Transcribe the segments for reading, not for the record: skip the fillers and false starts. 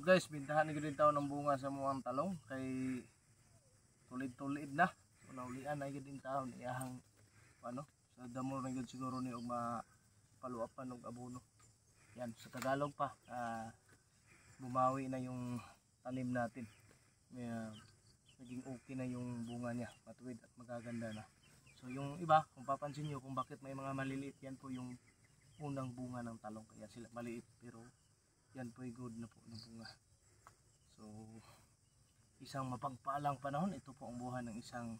So guys, bintahan ni gid taon ng bunga sa muang talong kay tulid-tulid na. So naulian na gid taon iyahang ano, sa damo na gid siguro ni og mapaluapan og abono. Yan, sa Tagalog pa, bumawi na yung tanim natin. Naging okay na yung bunga niya, matuwid at magaganda na. So yung iba, kung papansin nyo kung bakit may mga maliliit, yan po yung unang bunga ng talong. Kaya sila maliit, pero yan po ay good na po ng bunga. So isang mapagpalang panahon, ito po ang buhay ng isang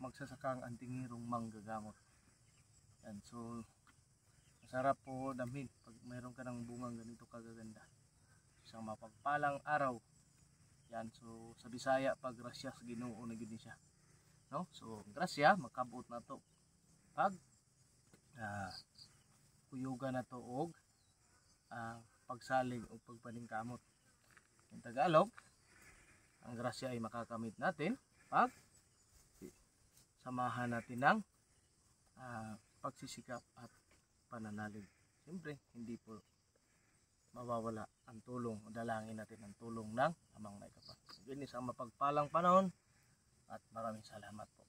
magsasakang antingirong manggagamot. Yan, so masarap po damhin pag mayroon ka ng bungang ganito kagaganda. Isang mapagpalang araw. Yan, so sa Bisaya pag grasya sa Ginoo na gid siya. No? So grasya makabot na to pag kuyugan na to og pagsalig o pagpaningkamot. In Tagalog, ang grasya ay makakamit natin pag samahan natin ng pagsisikap at pananalig. Siyempre, hindi po mawawala ang tulong o dalangin natin ang tulong ng Amang May Kapal. Yun isang mapagpalang panahon at maraming salamat po.